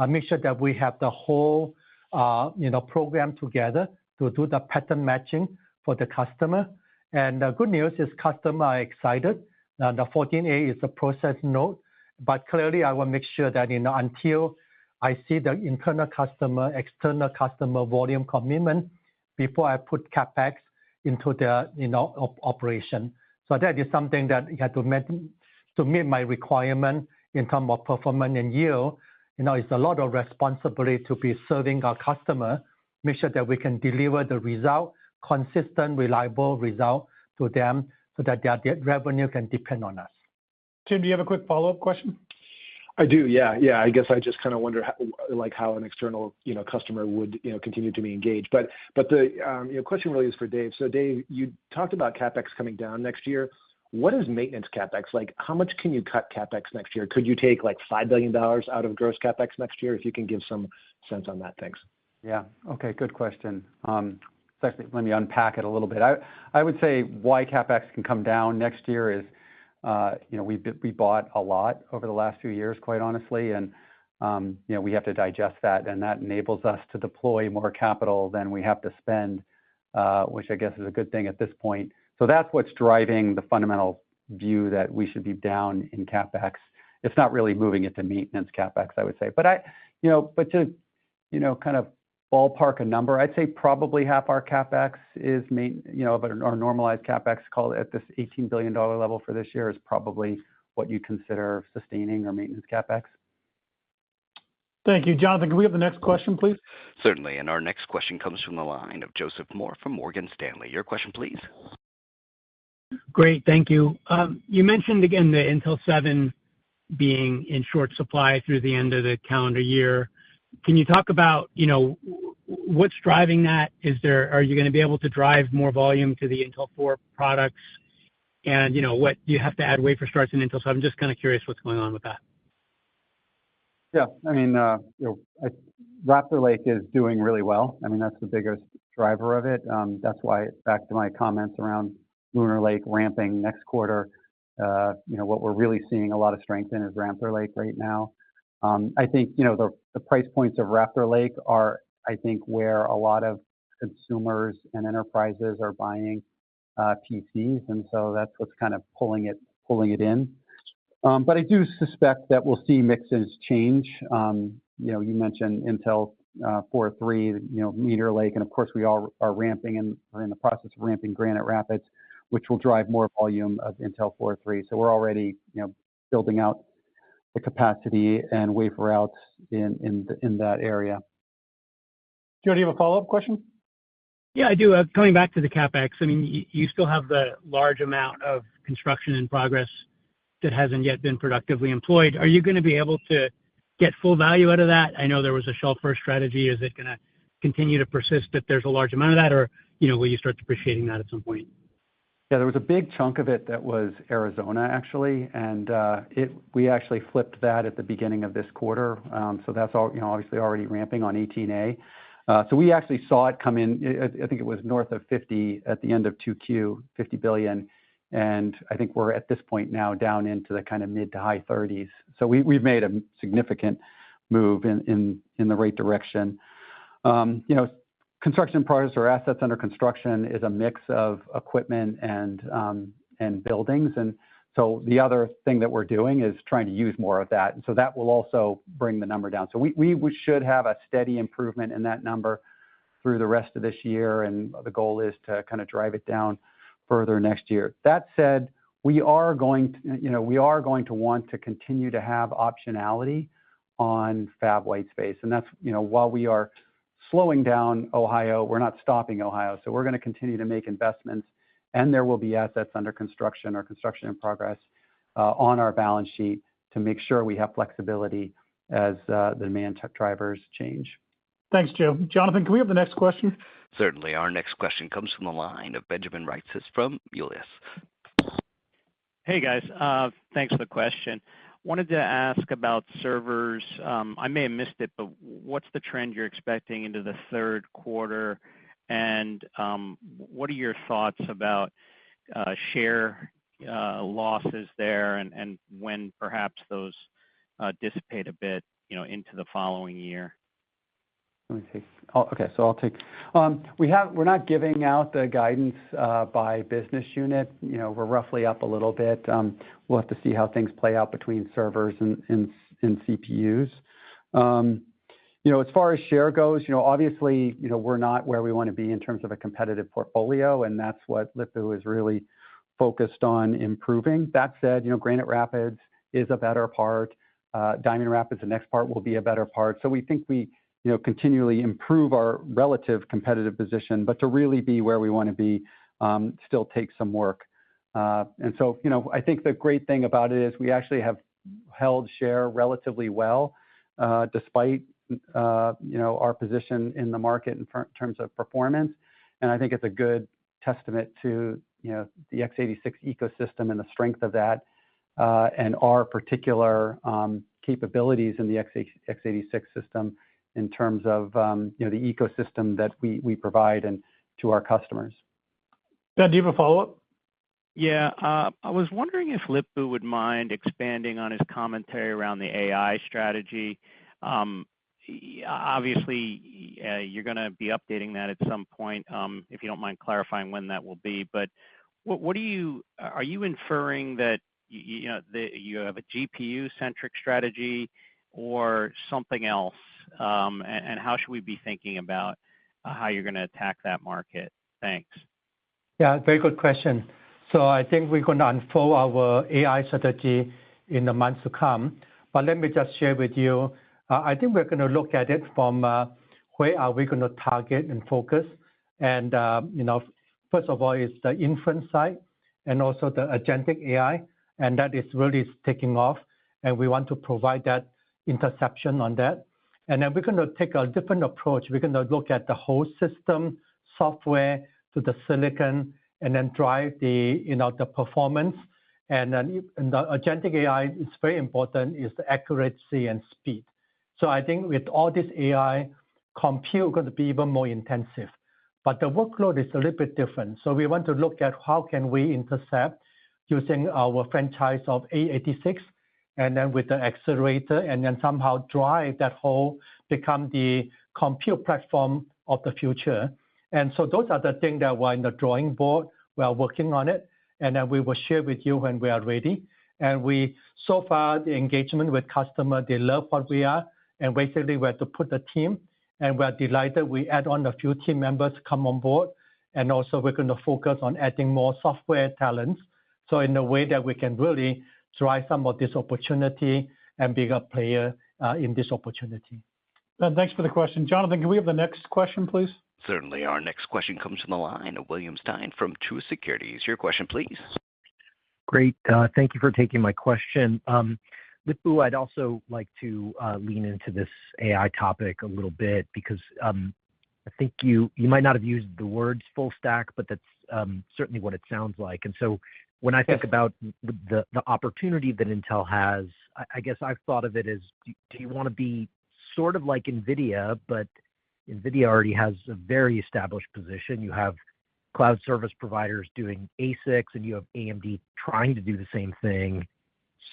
make sure that we have the whole program together to do the pattern matching for the customer. And the good news is customers are excited. The 14A is a process node, but clearly I will make sure that until I see the internal customer, external customer volume commitment before I put CapEx into the operation. So that is something that you have to meet my requirement in terms of performance and yield. It's a lot of responsibility to be serving our customer, make sure that we can deliver the result, consistent, reliable result to them so that their revenue can depend on us. Tim, do you have a quick follow-up question? I do, yeah. I guess I just kind of wonder how an external customer would continue to be engaged. But the question really is for Dave. So Dave, you talked about CapEx coming down next year. What is maintenance CapEx? Like, how much can you cut CapEx next year? Could you take like $5 billion out of gross CapEx next year? If you can give some sense on that, thanks. Yeah. Okay. Good question. Actually, let me unpack it a little bit. I would say why CapEx can come down next year is, we bought a lot over the last few years, quite honestly, and we have to digest that, and that enables us to deploy more capital than we have to spend, which I guess is a good thing at this point. So that's what's driving the fundamental view that we should be down in CapEx. It's not really moving it to maintenance CapEx, I would say. But to kind of ballpark a number, I'd say probably half our CapEx is but our normalized CapEx, call it at this $18 billion level for this year, is probably what you consider sustaining or maintenance CapEx. Thank you. Jonathan, can we have the next question, please? Certainly. And our next question comes from the line of Joseph Moore from Morgan Stanley. Your question, please. Great. Thank you. You mentioned again the Intel 7 being in short supply through the end of the calendar year. Can you talk about, what's driving that? Are you going to be able to drive more volume to the Intel 4 products? And, what do you have to add wafer starts in Intel 7? I'm just kind of curious what's going on with that. Yeah. I mean, Raptor Lake is doing really well. I mean, that's the biggest driver of it. That's why, back to my comments around Lunar Lake ramping next quarter, what we're really seeing a lot of strength in is Raptor Lake right now. I think, the price points of Raptor Lake are, I think, where a lot of consumers and enterprises are buying PCs, and so that's what's kind of pulling it in. But I do suspect that we'll see mixes change. You mentioned Intel 4.3, Meteor Lake, and of course we all are ramping and we're in the process of ramping Granite Rapids, which will drive more volume of Intel 4.3. So we're already, building out the capacity and wafer outs in that area. Joe, do you have a follow-up question? Yeah, I do. Coming back to the CapEx, I mean, you still have the large amount of construction in progress that hasn't yet been productively employed. Are you going to be able to get full value out of that? I know there was a shelf-first strategy. Is it going to continue to persist that there's a large amount of that, or will you start depreciating that at some point? Yeah, there was a big chunk of it that was Arizona, actually, and we actually flipped that at the beginning of this quarter. So that's all, obviously already ramping on 18A. So we actually saw it come in. I think it was north of 50 at the end of 2Q, 50 billion, and I think we're at this point now down into the kind of mid to high 30s. So we've made a significant move in the right direction. Construction projects or assets under construction is a mix of equipment and buildings. And so the other thing that we're doing is trying to use more of that. And so that will also bring the number down. So we should have a steady improvement in that number through the rest of this year. And the goal is to kind of drive it down further next year. That said, we are going to want to continue to have optionality on fab white space. And that's, while we are slowing down Ohio, we're not stopping Ohio. So we're going to continue to make investments, and there will be assets under construction or construction in progress on our balance sheet to make sure we have flexibility as the demand drivers change. Thanks, Joe. Jonathan, can we have the next question? Certainly. Our next question comes from the line of Benjamin Reitzes from UBS. Hey, guys. Thanks for the question. Wanted to ask about servers. I may have missed it, but what's the trend you're expecting into the third quarter? And what are your thoughts about share losses there and when perhaps those dissipate a bit, into the following year? Let me take. Oh, okay, so I'll take. We're not giving out the guidance by business unit. We're roughly up a little bit. We'll have to see how things play out between servers and CPUs. As far as share goes, obviously, we're not where we want to be in terms of a competitive portfolio, and that's what Lip-Bu is really focused on improving. That said, Granite Rapids is a better part. Diamond Rapids, the next part, will be a better part. So we think we continually improve our relative competitive position, but to really be where we want to be still takes some work. And so, I think the great thing about it is we actually have held share relatively well, despite, our position in the market in terms of performance. And I think it's a good testament to, the x86 ecosystem and the strength of that, and our particular capabilities in the x86 system in terms of the ecosystem that we provide and to our customers. Ben, do you have a follow-up? Yeah, I was wondering if Lip-Bu would mind expanding on his commentary around the AI strategy. Obviously, you're going to be updating that at some point. If you don't mind clarifying when that will be, but what are you inferring that you have a GPU-centric strategy or something else? And how should we be thinking about how you're going to attack that market? Thanks. Yeah, very good question. So I think we're going to unfold our AI strategy in the months to come. But let me just share with you, I think we're going to look at it from where are we going to target and focus. And, first of all, is the inference side and also the agentic AI. And that is really taking off. And we want to provide that interception on that. And then we're going to take a different approach. We're going to look at the whole system, software to the silicon, and then drive the performance. And then the agentic AI is very important, is the accuracy and speed. So I think with all this AI, compute is going to be even more intensive. But the workload is a little bit different. So we want to look at how can we intercept using our franchise of x86, and then with the accelerator, and then somehow drive that whole, become the compute platform of the future. And so those are the things that were in the drawing board. We are working on it, and then we will share with you when we are ready. And so far, the engagement with customers, they love what we are. And basically, we have to put the team, and we're delighted we add on a few team members come on board. And also, we're going to focus on adding more software talents. So in a way that we can really drive some of this opportunity and be a player in this opportunity. Thanks for the question. Jonathan, can we have the next question, please? Certainly. Our next question comes from the line of William Stein from Truist Securities. Your question, please. Great. Thank you for taking my question. Lip-Bu, I'd also like to lean into this AI topic a little bit because I think you might not have used the words full stack, but that's certainly what it sounds like. And so when I think about the opportunity that Intel has, I guess I've thought of it as, do you want to be sort of like NVIDIA, but NVIDIA already has a very established position. You have cloud service providers doing ASICs, and you have AMD trying to do the same thing.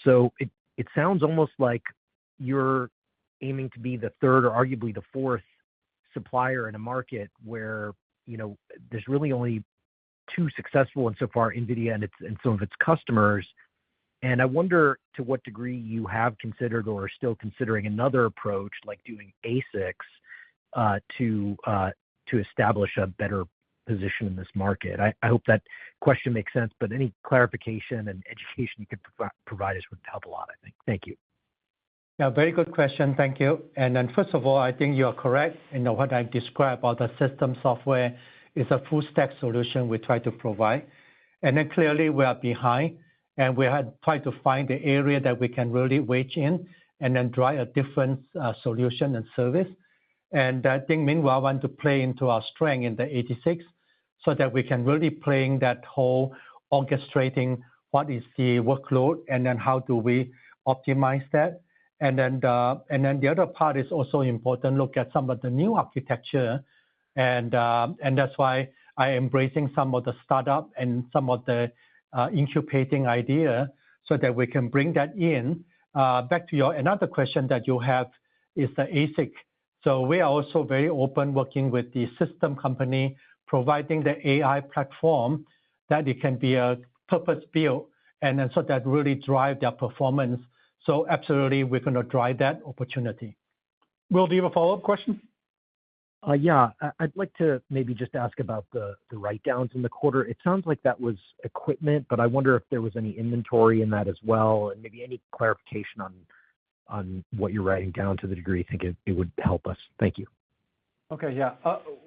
So it sounds almost like you're aiming to be the third or arguably the fourth supplier in a market where, there's really only two successful and so far NVIDIA and some of its customers. And I wonder to what degree you have considered or are still considering another approach like doing ASICs to establish a better position in this market. I hope that question makes sense, but any clarification and education you could provide us would help a lot, I think. Thank you. Yeah, very good question. Thank you. And then first of all, I think you are correct. What I described about the system software is a full stack solution we try to provide. And then clearly we are behind, and we had tried to find the area that we can really wedge in and then drive a different solution and service. And I think meanwhile, I want to play into our strength in the 86 so that we can really play in that whole orchestrating what is the workload and then how do we optimize that. And then the other part is also important, look at some of the new architecture. And that's why I'm embracing some of the startup and some of the incubating idea so that we can bring that in. Back to your another question that you have is the ASIC. So we are also very open working with the system company, providing the AI platform that it can be a purpose-built and then so that really drive their performance. So absolutely, we're going to drive that opportunity. Will, do you have a follow-up question? Yeah, I'd like to maybe just ask about the write-downs in the quarter. It sounds like that was equipment, but I wonder if there was any inventory in that as well, and maybe any clarification on what you're writing down to the degree you think it would help us. Thank you. Okay, yeah.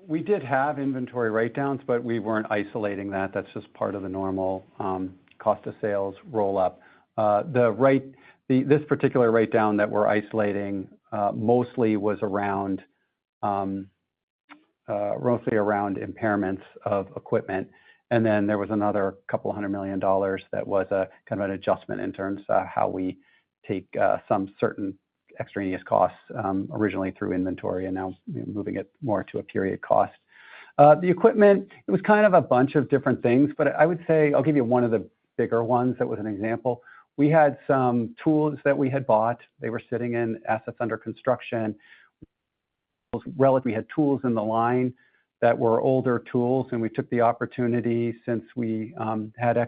We did have inventory write-downs, but we weren't isolating that. That's just part of the normal cost of sales roll-up. This particular write-down that we're isolating mostly was around impairments of equipment. And then there was another $200 million that was a kind of an adjustment in terms of how we take some certain extraneous costs originally through inventory and now moving it more to a period cost. The equipment, it was kind of a bunch of different things, but I would say, I'll give you one of the bigger ones that was an example. We had some tools that we had bought. They were sitting in assets under construction. We had tools in the line that were older tools, and we took the opportunity since we had an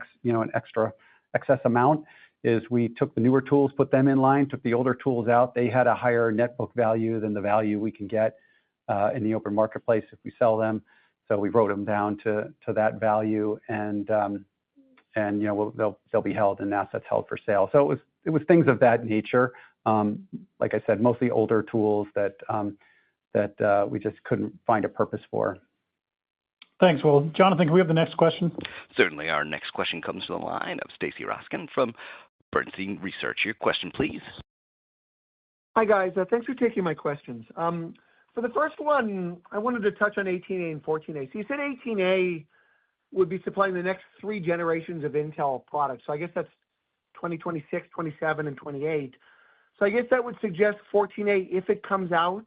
excess amount, is we took the newer tools, put them in line, took the older tools out. They had a higher net book value than the value we can get in the open marketplace if we sell them. So we wrote them down to that value, and they'll be held in assets held for sale. So it was things of that nature. Like I said, mostly older tools that we just couldn't find a purpose for. Thanks, Will. Jonathan, can we have the next question? Certainly. Our next question comes to the line of Stacy Rasgon from Bernstein Research. Your question, please. Hi, guys. Thanks for taking my questions. For the first one, I wanted to touch on 18A and 14A. So you said 18A would be supplying the next 3 generations of Intel products. So I guess that's 2026, 27, and 28. So I guess that would suggest 14A, if it comes out,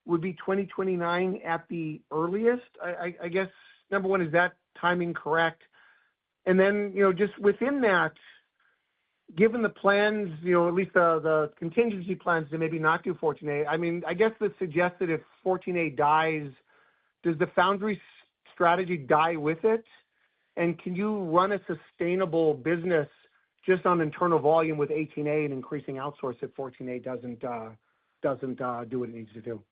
would be 2029 at the earliest. I guess, number one, is that timing correct? And then, just within that, given the plans, at least the contingency plans to maybe not do 14A, I mean, I guess that suggests that if 14A dies, does the foundry strategy die with it? And can you run a sustainable business just on internal volume with 18A and increasing outsource if 14A doesn't do what it needs to do?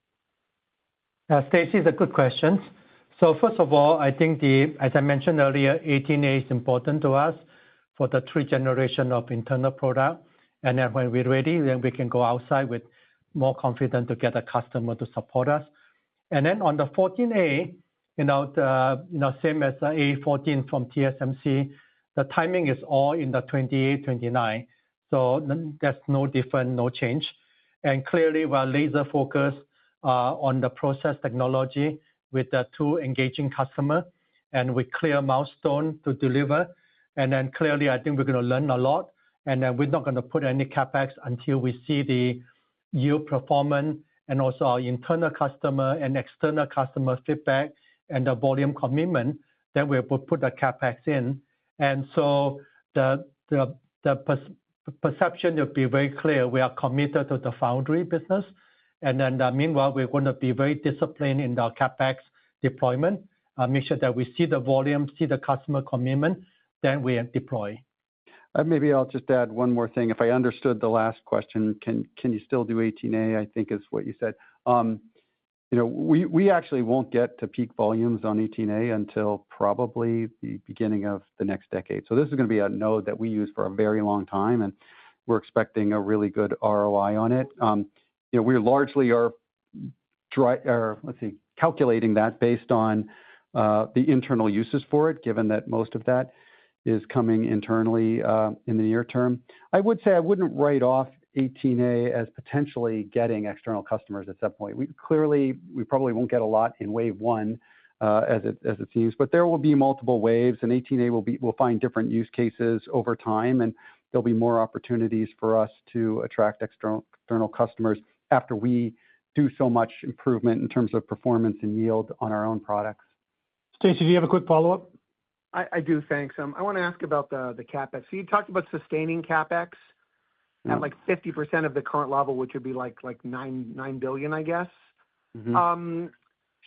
Stacy, is a good question. So first of all, I think as I mentioned earlier, 18A is important to us for the 3 generation of internal product. And then when we're ready, then we can go outside with more confidence to get a customer to support us. And then on the 14A, same as the A14 from TSMC, the timing is all in the 28, 29. So there's no different, no change. And clearly, we're laser focused on the process technology with the 2 engaging customers, and with clear milestone to deliver. And then clearly, I think we're going to learn a lot. And then we're not going to put any CapEx until we see the yield performance and also our internal customer and external customer feedback and the volume commitment. Then we will put the CapEx in. And so the perception will be very clear. We are committed to the foundry business. And then meanwhile, we're going to be very disciplined in our CapEx deployment, make sure that we see the volume, see the customer commitment, then we deploy. Maybe I'll just add one more thing. If I understood the last question, can you still do 18A, I think is what you said. We actually won't get to peak volumes on 18A until probably the beginning of the next decade. So this is going to be a node that we use for a very long time, and we're expecting a really good ROI on it. We largely are calculating that based on the internal uses for it, given that most of that is coming internally in the near term. I would say I wouldn't write off 18A as potentially getting external customers at some point. We probably won't get a lot in wave 1 as it seems, but there will be multiple waves, and 18A will find different use cases over time. And there'll be more opportunities for us to attract external customers after we do so much improvement in terms of performance and yield on our own products. Stacy, do you have a quick follow-up? I do, thanks. I want to ask about the CapEx. So you talked about sustaining CapEx at like 50% of the current level, which would be like $9 billion, I guess. Mm-hmm.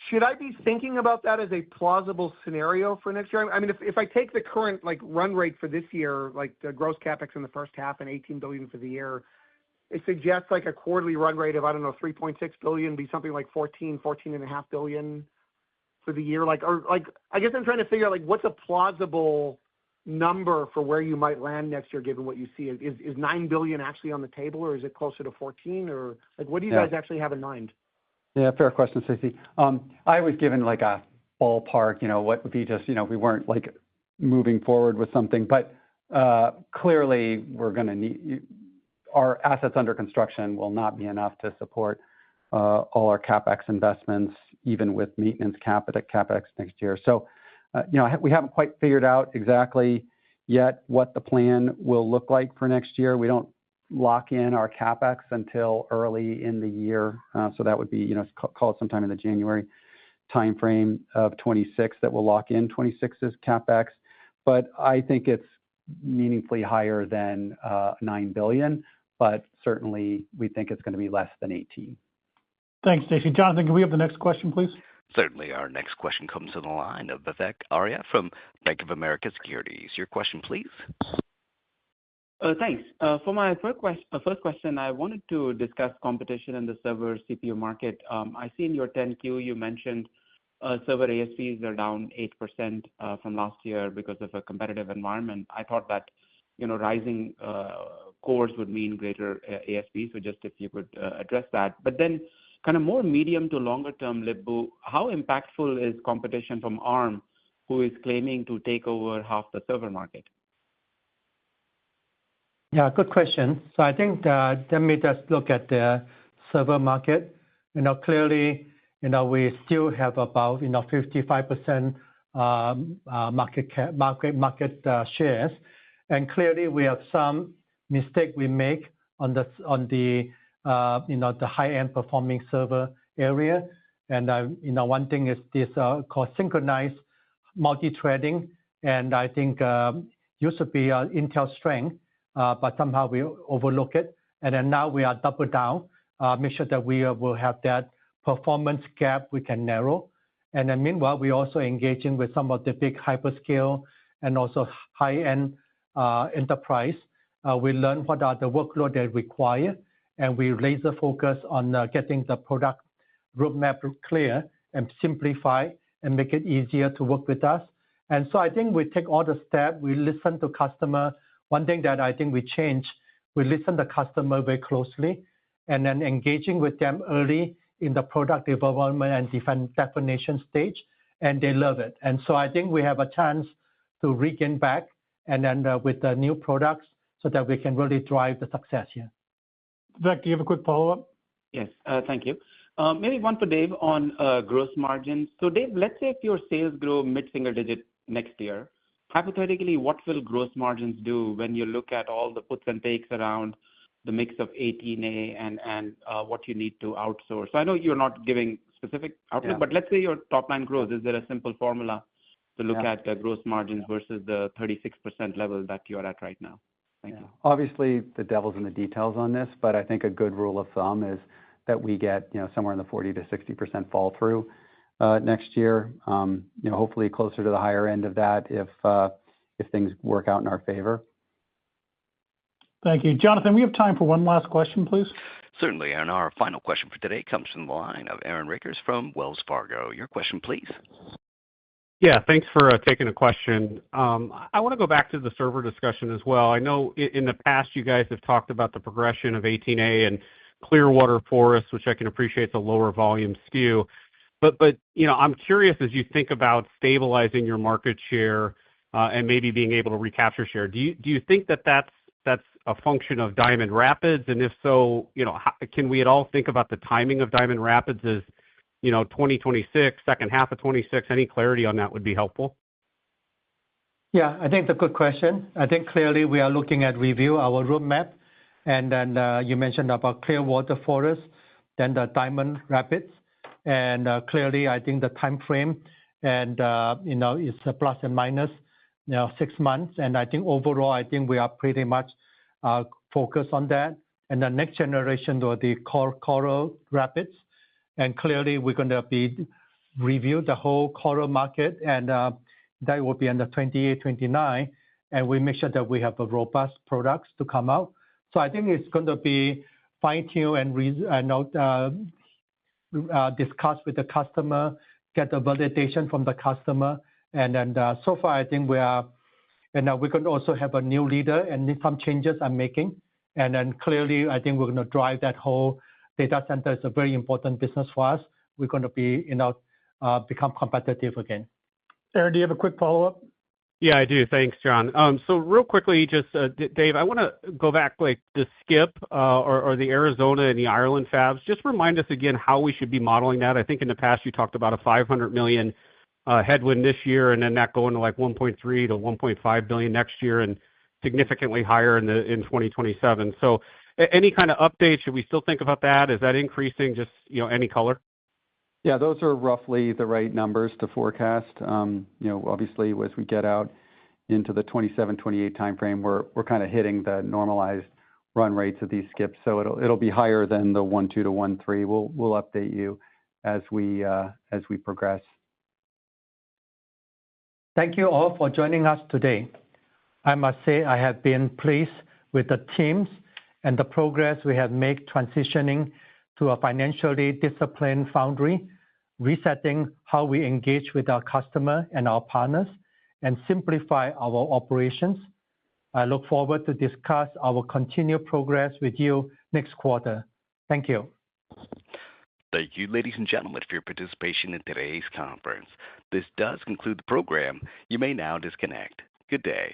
Should I be thinking about that as a plausible scenario for next year? I mean, if I take the current like run rate for this year, like the gross CapEx in the first half and $18 billion for the year, it suggests like a quarterly run rate of, I don't know, $3.6 billion, be something like $14.5 billion for the year. I guess I'm trying to figure out like what's a plausible number for where you might land next year, given what you see. Is $9 billion actually on the table, or is it closer to 14, or like what do you guys actually have in mind? Yeah, fair question, Stacey. I was given like a ballpark, what would be just, we weren't like moving forward with something, but clearly we're going to need, our assets under construction will not be enough to support all our CapEx investments, even with maintenance CapEx next year. So, we haven't quite figured out exactly yet what the plan will look like for next year. We don't lock in our CapEx until early in the year. So that would be, call it sometime in the January timeframe of 26 that will lock in 26's CapEx. But I think it's meaningfully higher than $9 billion, but certainly we think it's going to be less than 18. Thanks, Stacy. Jonathan, can we have the next question, please? Certainly. Our next question comes to the line of Vivek Arya from Bank of America Securities. Your question, please. Thanks. For my first question, I wanted to discuss competition in the server CPU market. I see in your 10Q you mentioned server ASPs are down 8% from last year because of a competitive environment. I thought that rising cores would mean greater ASPs, so just if you could address that. But then kind of more medium to longer term, Lip-Bu, how impactful is competition from ARM, who is claiming to take over half the server market? Yeah, good question. So I think let me just look at the server market. Clearly, we still have about 55% market shares, and clearly we have some mistake we make on the high-end performing server area. And one thing is this called synchronized multi-threading, and I think used to be Intel strength. But somehow we overlook it. And then now we are double down, make sure that we will have that performance gap we can narrow. And then meanwhile, we're also engaging with some of the big hyperscale and also high-end enterprise. We learn what are the workload they require, and we laser focus on getting the product roadmap clear and simplify and make it easier to work with us. And so I think we take all the steps, we listen to customer. One thing that I think we change, we listen to customer very closely and then engaging with them early in the product development and definition stage, and they love it. And so I think we have a chance to regain back and then with the new products so that we can really drive the success here. Vivek, do you have a quick follow-up? Yes, thank you. Maybe one for Dave on gross margins. So Dave, let's say if your sales grow mid-single digit next year, hypothetically, what will gross margins do when you look at all the puts and takes around the mix of 18A and what you need to outsource? So I know you're not giving specific outlook, but let's say your top line grows. Is there a simple formula to look at the gross margins versus the 36% level that you're at right now? Thank you. Obviously, the devil's in the details on this, but I think a good rule of thumb is that we get somewhere in the 40 to 60% fall through next year. Hopefully closer to the higher end of that if things work out in our favor. Thank you. Jonathan, we have time for one last question, please. Certainly. And our final question for today comes from the line of Aaron Rakers from Wells Fargo. Your question, please. Yeah, thanks for taking a question. I want to go back to the server discussion as well. I know in the past you guys have talked about the progression of 18A and Clearwater Forest, which I can appreciate the lower volume SKU. But I'm curious, as you think about stabilizing your market share and maybe being able to recapture share, do you think that that's a function of Diamond Rapids? And if so, can we at all think about the timing of Diamond Rapids as 2026, second half of 26? Any clarity on that would be helpful. Yeah, I think it's a good question. I think clearly we are looking at review our roadmap, and then you mentioned about Clearwater Forest, then the Diamond Rapids, and clearly I think the time frame and it's a plus and minus 6 months, and I think overall I think we are pretty much focused on that. And the next generation will be Coral Rapids, and clearly we're going to be review the whole coral market, and that will be under 28, 29, and we make sure that we have a robust products to come out. So I think it's going to be fine-tune and discuss with the customer, get the validation from the customer, and then so far I think we are, and we're going to also have a new leader and some changes I'm making, and then clearly I think we're going to drive that whole data center. It's a very important business for us. We're going to be become competitive again. Aaron, do you have a quick follow-up? Yeah, I do. Thanks, John. So real quickly, just Dave, I want to go back like the SCIP or the Arizona and the Ireland fabs. Just remind us again how we should be modeling that. I think in the past you talked about a $500 million headwind this year, and then that going to like 1.3 to 1.5 billion next year, and significantly higher in 2027. So any kind of update? Should we still think about that? Is that increasing? Just any color? Yeah, those are roughly the right numbers to forecast. Obviously, as we get out into the 27, 28 timeframe, we're kind of hitting the normalized run rates of these skips. So it'll be higher than the 1.2 to 1.3. We'll update you as we progress. Thank you all for joining us today. I must say I have been pleased with the teams and the progress we have made transitioning to a financially disciplined foundry, resetting how we engage with our customer and our partners, and simplify our operations. I look forward to discuss our continued progress with you next quarter. Thank you. Thank you, ladies and gentlemen, for your participation in today's conference. This does conclude the program. You may now disconnect. Good day.